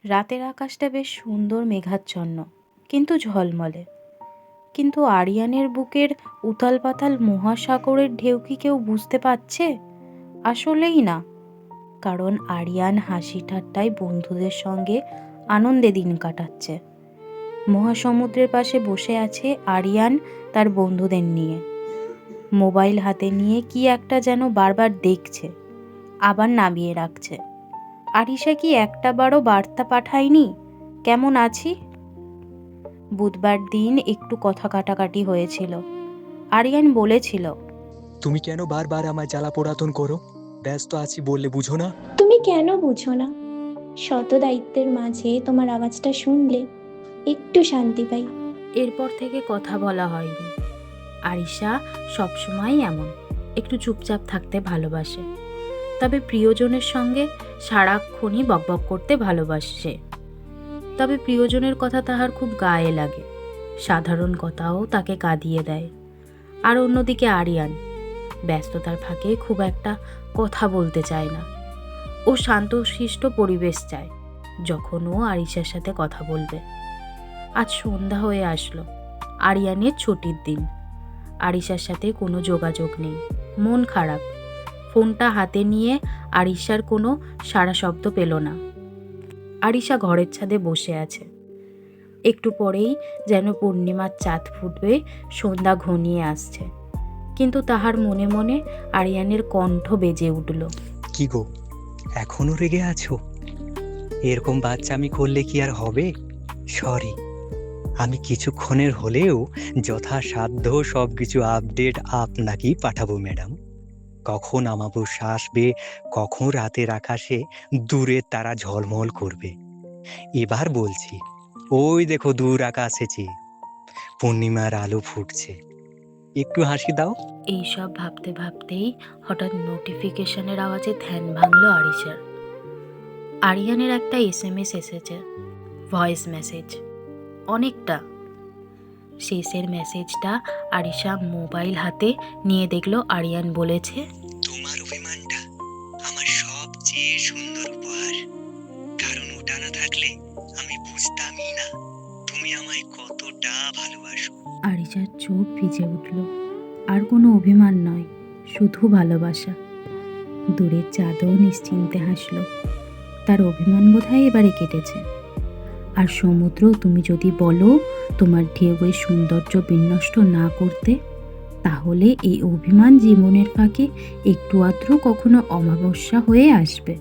রাতের আকাশটা বেশ সুন্দর মেঘাচ্ছন্ন, কিন্তু ঝলমলে। কিন্তু আরিয়ানের বুকের উথাল পাতাল মহাসাগরের ঢেউ কি কেউ বুঝতে পারছে? আসলেই না। কারণ আরিয়ান হাসি ঠাট্টায় বন্ধুদের সঙ্গে আনন্দে দিন কাটাচ্ছে। মহাসমুদ্রের পাশে বসে আছে আরিয়ান তার বন্ধুদের নিয়ে। মোবাইল হাতে নিয়ে কি একটা যেন বারবার দেখছে, আবার নামিয়ে রাখছে। আরিশা কি একটাবারও বার্তা পাঠায়নি কেমন আছি? বুধবার দিন একটু কথা কাটাকাটি হয়েছিল। আরিয়ান বলেছিল, তুমি কেন বারবার আমায় জ্বালা পোড়াতন করো? ব্যস্ত আছি বললে বুঝো না? তুমি কেন বুঝো না? শত দায়িত্বের মাঝে তোমার আওয়াজটা শুনলে একটু শান্তি পাই। এরপর থেকে কথা বলা হয়নি। আরিশা সবসময়ই এমন, একটু চুপচাপ থাকতে ভালোবাসে। তবে প্রিয়জনের সঙ্গে সারাক্ষণই বকবক করতে ভালোবাসে। তবে প্রিয়জনের কথা তাহার খুব গায়ে লাগে, সাধারণ কথাও তাকে কাঁদিয়ে দেয়। আর অন্যদিকে আরিয়ান ব্যস্ততার ফাঁকে খুব একটা কথা বলতে চায় না। ও শান্তশিষ্ট পরিবেশ চায় যখন ও আরিশার সাথে কথা বলবে। আজ সন্ধ্যা হয়ে আসলো, আরিয়ানের ছুটির দিন। আরিশার সাথে কোনো যোগাযোগ নেই, মন খারাপ। ফোনটা হাতে নিয়ে আরিশার কোনো সাড়া শব্দ পেল না। আরিশা ঘরের ছাদে বসে আছে। একটু পরেই যেন পূর্ণিমার চাঁদ ফুটবে, সন্ধ্যা ঘনিয়ে আসছে। কিন্তু তাহার মনে মনে আরিয়ানের কণ্ঠ বেজে উঠল। কি গো, এখনো রেগে আছো? এরকম বাচ্চামি করলে কি আর হবে? সরি, আমি কিছুক্ষণের হলেও যথাসাধ্য সবকিছু আপডেট আপনাকেই পাঠাবো ম্যাডাম। কখন আমাবস্যা আসবে, কখন রাতের আকাশে দূরের তারা ঝলমল করবে। এবার বলছি, ওই দেখো দূর আকাশেছে পূর্ণিমার আলো ফুটছে, একটু হাসি দাও। এইসব ভাবতে ভাবতেই হঠাৎ নোটিফিকেশনের আওয়াজে ধ্যান ভাঙল আরিশার। আরিয়ানের একটা SMS এসেছে, ভয়েস মেসেজ, অনেকটা। শেষের মেসেজটা আরিশা মোবাইল হাতে নিয়ে দেখলো আরিয়ান বলেছে, তোমার অভিমানটা আমার সবচেয়ে সুন্দর উপহার। কারণ ওটা না থাকলে আমি বুঝতামই না তুমি আমায় কতটা ভালোবাসো। আরিশার চোখ ভিজে উঠল। আর কোনো অভিমান নয়, শুধু ভালোবাসা। দূরের চাঁদও নিশ্চিন্তে হাসলো। তার অভিমান বোধহয় এবারে কেটেছে। আর সমুদ্র, তুমি যদি বলো তোমার ঢেউয়ের সৌন্দর্য বিনষ্ট না করতে, তাহলে এই অভিমান জীবনের ফাঁকে একটু আধটু কখনো অমাবস্যা হয়ে আসবে।